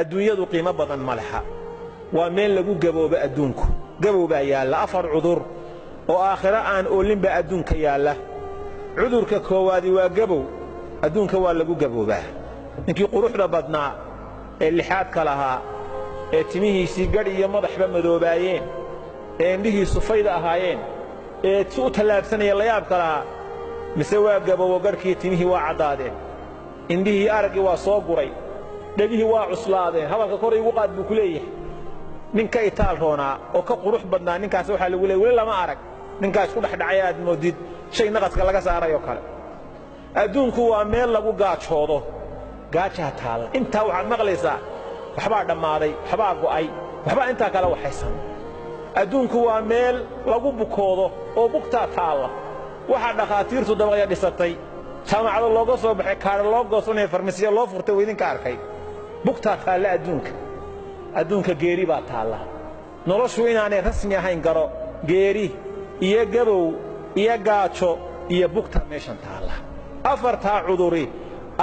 adduunyadu qiimo badan ma laha waa meel lagu gaboobo adduunku gabowbaa yaalla 4 cudur oo aakhira aan oolinba adduunka yaalla cudurka koowaadi waa gabow adduunka waa lagu gaboobaa ninkii quruxda badnaa ee lixaadka lahaa ee timihiisii gadh iyo madaxba madoobaayeen ee indhihiisu fayda ahaayeen ee u tallaabsanaya la yaabka lahaa mise waa gabowo gadhkii timihii waa caddaadeen indhihii araggii waa soo guray dhegihii waa cuslaadeen hadalka kor igu qaad buu ku leeyahay ninka itaal roonaa oo ka qurux badnaa ninkaas waxaa lagu leeyahay weli lama arag ninkaas ku dhexdhacay aad moodid shay naqaska laga saarayoo kale adduunku waa meel lagu gaajoodo gaajaa taalla intaa waxaad maqlaysaa waxbaa dhammaaday waxbaa go'ay waxbaa intaa kale waxaysan adduunku waa meel lagu bukoodo oo bugtaa taalla waxaa dhakhaatiirtu dabaqya dhisatay jaamacado looga soo baxay kaadha loo goosanaya farmasiya loo furtay waa idinka arkay bugtaa taalla adduunka geeri baa taalla noloshu inaanay rasmi ahayn garo geeri iyo gabow iyo gaajo iyo bugtaa meeshan taalla 4taa cuduri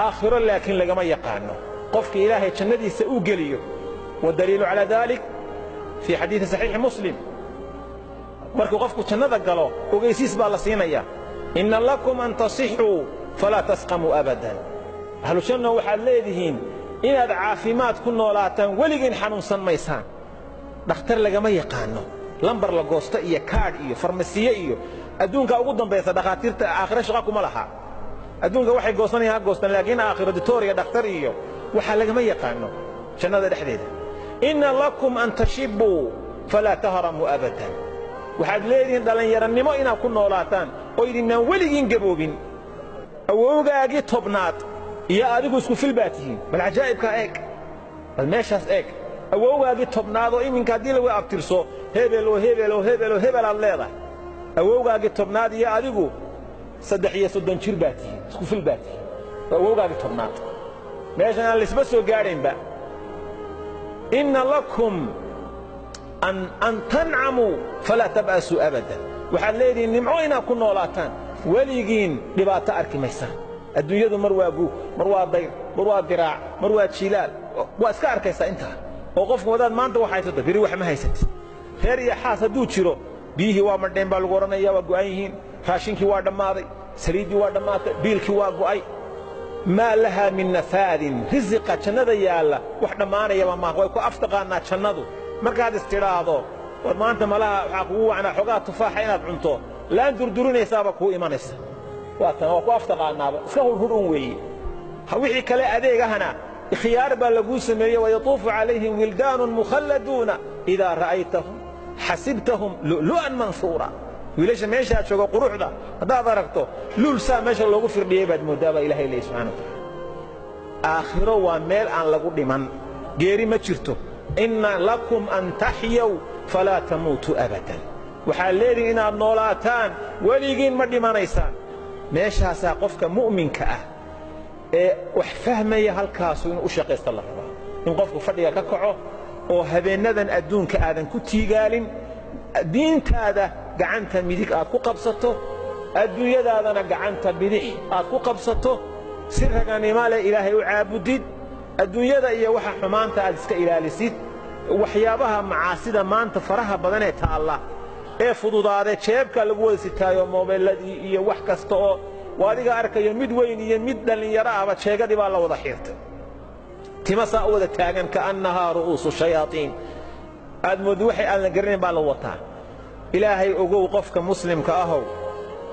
aakhiro laakiin lagama yaqaano qofka ilaahay jannadiisa uu geliyo wadaliilu calaa daalik fii xadiidi saxiixi muslim markuu qofku jannada galo ogeysiis baa la siinayaa inna lakum an tasixuu falaa tasqamuu abadan ahlu janno waxaad leedihiin inaad caafimaad ku noolaataan weligiin xanuunsan maysaan dhakhtar lagama yaqaano lambar la goosto iyo kaadh iyo farmasiye iyo adduunka ugu dambaysa dhakhaatiirta aakhiro shaqa kuma laha adduunka waxay goosanayaan ha goostaan laakiin aakhiro ditooriya dhakhtar iyo waxaa lagama yaqaano jannada dhexdeeda inna lakum an tashibuu falaa tahramuu abadan waxaad leedihiin dhallinyarannimo inaad ku noolaataan oo idinaan weligiin gaboobin awowgaagii tobnaad iyo adigu isku fil baa tihiin bal cajaa'ibkaa eeg bal meeshaas eeg awowgaagii tobnaad oo iminka haddii lagu abtirso hebel oo hebel oo hebel oo hebel aad leedahay awowgaagii tobnaad iyo adigu 30 jir baa tihiin isku fil baa tihiin awowgaagii tobnaad meeshan aan laisma soo gaadhaynba inna lakum an tancamuu falaa tab'asuu abadan waxaad leedihiin nimco inaad ku noolaataan weligiin dhibaato arki maysaan adduunyadu mar waa guug mar waa dayr mar waa diraac mar waa jiilaal waa iska arkaysaa intaa oo qofku wadaad maanta wax haysato beri wax ma haysatid reer iyo xaas hadduu jiro biyihii waa madheen baa lagu odhanaya waa go'an yihiin raashinkii waa dhammaaday saliiddii waa dhammaatay biilkii waa go'ay maa lahaa min nafaadin risiqa jannada yaalla wax dhammaanayaba maaha way ku aftaqaannaa jannadu markaad istidhaahdo war maanta malaha waxaa kugu wacnaa xogaa tufaaxa inaad cunto laan durdurinaysaaba kuu imanaysa waa tan waa ku aftaqaannaaba iska hurhurun weeye wixii kale adeegahana khiyaar baa laguu sameeyey wayatuufu calayhim wildaanun mukhalladuuna idaa ra'aytahum xasibtahum lu'lu'an mansuura wiilasha meeshaa jooga quruxda haddaad aragto luul saa meesha loogu firdhiyey baad mooddaa baa ilaahay leeyahy subxana wataala aakhiro waa meel aan lagu dhiman geeri ma jirto inna lakum an taxyaw falaa tamuutuu abadan waxaad leedihin inaad noolaataan weligiin ma dhimanaysaan meeshaasaa qofka mu'minka ah ee wax fahmaya halkaasu inuu u shaqaysta la rabaa in qofku fadhiga ka kaco oo habeennadan adduunka aadan ku tiigaalin diintaada gacanta midig aad ku qabsato adduunyadaadana gacanta bidix aad ku qabsato si raganimo leh ilaahay u caabudid adduunyada iyo waxa xumaanta aad iska ilaalisid waxyaabaha macaasida maanta faraha badan ee taalla ee fududaadee jeebka lagu wada sitaayo moobeelladii iyo wax kasta oo adiga arkayo mid weyn iyo mid dhallinyaro ahba jeegadii baa la wada xiirtay tima saa u wada taagan ka'annahaa ru'uusu shayaatiin aad mooddi waxay aan la garanayn baa la wataa ilaahay ogow qofka muslimka ahow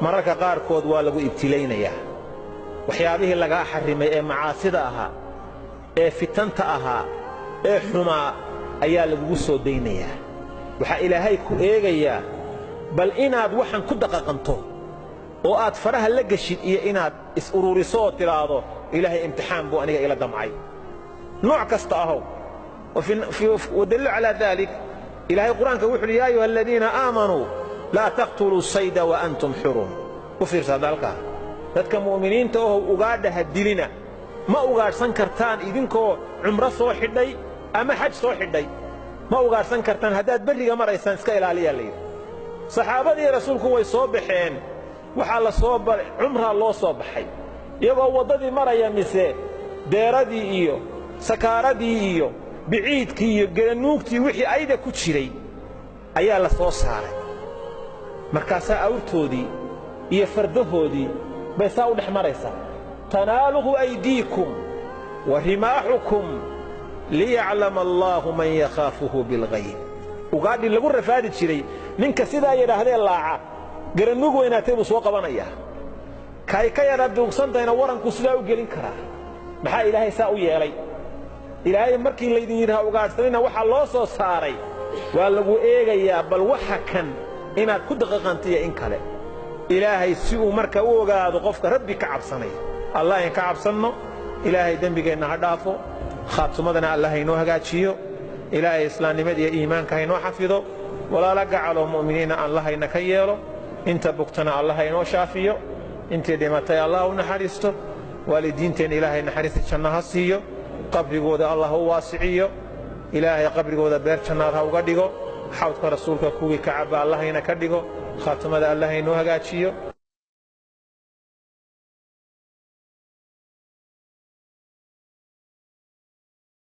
mararka qaarkood waa lagu ibtilaynayaa waxyaabihii lagaa xarrimay ee macaasida ahaa ee fitanta ahaa ee xumaa ayaa lagugu soo daynayaa waxaa ilaahay ku eegayaa bal inaad waxan ku daqaqanto oo aad faraha la geshid iyo inaad is-ururiso oo tidhaahdo ilaahay imtixaan buu aniga ila damcay nooc kasta ahow ودل على ذلك إلهي القرآن كوحل يا أيها الذين آمنوا لا تقتلوا الصيد وأنتم حرم وفير ذلك ذاتك مؤمنين توه أقادها الدلنا ما أقاد سنكرتان إذنكو عمره صوحدي أما حج صوحدي ما أقاد سنكرتان هداد بريق مرة يسانسك إلى علي الليل صحابة دي رسولك هو يصوبحين وحال صوب عمره الله صوبحي يبقى وضدي مرة يمسي ديردي إيو سكاردي إيو biciidkii iyo garanuugtii wixii ayda ku jiray ayaa la soo saaray markaasaa awrtoodii iyo fardahoodii bay saa u dhex maraysaa tanaaluhu aydiikum wa rimaaxukum liyaclama allaahu man yakhaafuhu bilghayb ugaadhi lagu rafaadi jiray ninka sidaa yidhaahdee laaca garanuug weynaatay buu soo qabanayaa kay ka yara duugsantayna waranku sidaa u gelin karaa maxaa ilaahay saa u yeelay ilaahay markii laydin yidhaha ugaadhsanina waxaa loo soo saaray waa lagu eegayaa bal waxa kan inaad ku daqiiqantiyo in kale ilaahay si uu marka u ogaado qofka rabbi ka cabsanaya allah in ka cabsanno ilaahay dembigeenna ha dhaafo khaatumadana allah inoo hagaajiyo ilaahay islaamnimada iyo iimaanka ha inoo xafido walaala gacaloo mu'miniina allahayna ka yeelo inta bugtana allah inoo shaafiyo intii dhimatay allah u naxariisto waalidiinteena ilaahay naxariista janno ha siiyo qabrigooda allah u waasiciyo ilaahay qabrigooda beer jannaad ha uga dhigo xawdka rasuulka kuwii ka cabba allahayna ka dhigo khaatimada allah inoo hagaajiyo